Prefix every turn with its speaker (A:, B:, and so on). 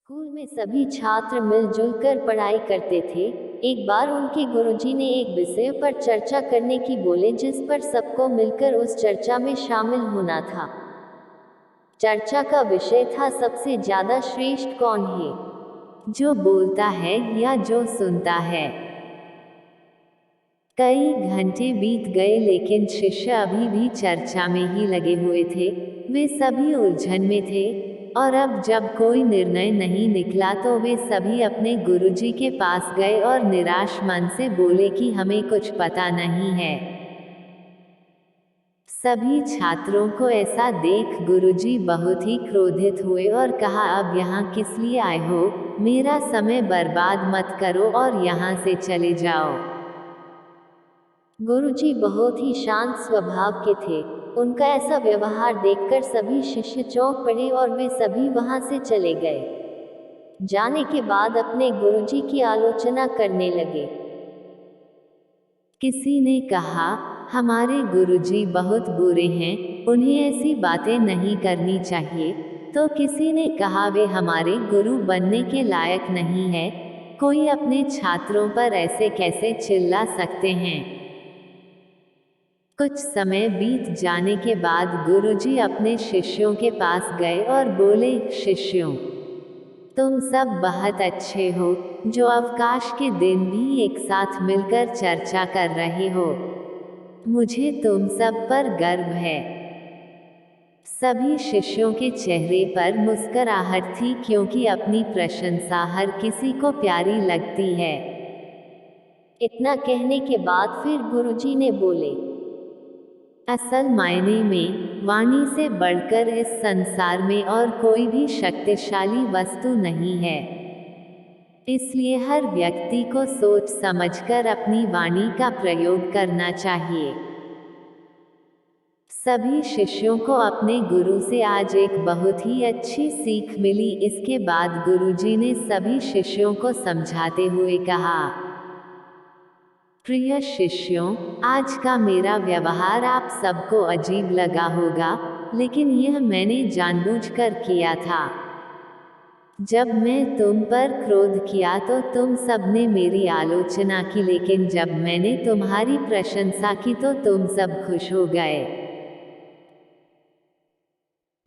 A: School में सभी छात्र मिलजुल कर पढ़ाई करते थे। एक बार उनके गुरुजी ने एक विषय पर चर्चा करने की बोले, जिस पर सबको मिलकर उस चर्चा में शामिल होना था। चर्चा का विषय था, सबसे ज्यादा श्रेष्ठ कौन है, जो बोलता है या जो सुनता है। कई घंटे बीत गए लेकिन शिष्य अभी भी चर्चा में ही लगे हुए थे। वे सभी उलझन में थे और अब जब कोई निर्णय नहीं निकला तो वे सभी अपने गुरुजी के पास गए और निराश मन से बोले कि हमें कुछ पता नहीं है। सभी छात्रों को ऐसा देख गुरुजी बहुत ही क्रोधित हुए और कहा, अब यहाँ किस लिए आए हो? मेरा समय बर्बाद मत करो और यहाँ से चले जाओ। गुरुजी बहुत ही शांत स्वभाव के थे। उनका ऐसा व्यवहार देखकर सभी शिष्य चौंक पड़े और वे सभी वहां से चले गए। जाने के बाद अपने गुरुजी की आलोचना करने लगे। किसी ने कहा, हमारे गुरुजी बहुत बुरे हैं, उन्हें ऐसी बातें नहीं करनी चाहिए। तो किसी ने कहा, वे हमारे गुरु बनने के लायक नहीं है। कोई अपने छात्रों पर ऐसे कैसे चिल्ला सकते हैं? कुछ समय बीत जाने के बाद गुरुजी अपने शिष्यों के पास गए और बोले, शिष्यों, तुम सब बहुत अच्छे हो, जो अवकाश के दिन भी एक साथ मिलकर चर्चा कर रहे हो। मुझे तुम सब पर गर्व है। सभी शिष्यों के चेहरे पर मुस्कुराहट थी, क्योंकि अपनी प्रशंसा हर किसी को प्यारी लगती है। इतना कहने के बाद फिर गुरुजी ने बोले, असल मायने में वाणी से बढ़कर इस संसार में और कोई भी शक्तिशाली वस्तु नहीं है। इसलिए हर व्यक्ति को सोच समझकर अपनी वाणी का प्रयोग करना चाहिए। सभी शिष्यों को अपने गुरु से आज एक बहुत ही अच्छी सीख मिली। इसके बाद गुरुजी ने सभी शिष्यों को समझाते हुए कहा, प्रिय शिष्यों, आज का मेरा व्यवहार आप सबको अजीब लगा होगा, लेकिन यह मैंने जानबूझकर किया था। जब मैं तुम पर क्रोध किया तो तुम सबने मेरी आलोचना की, लेकिन जब मैंने तुम्हारी प्रशंसा की तो तुम सब खुश हो गए।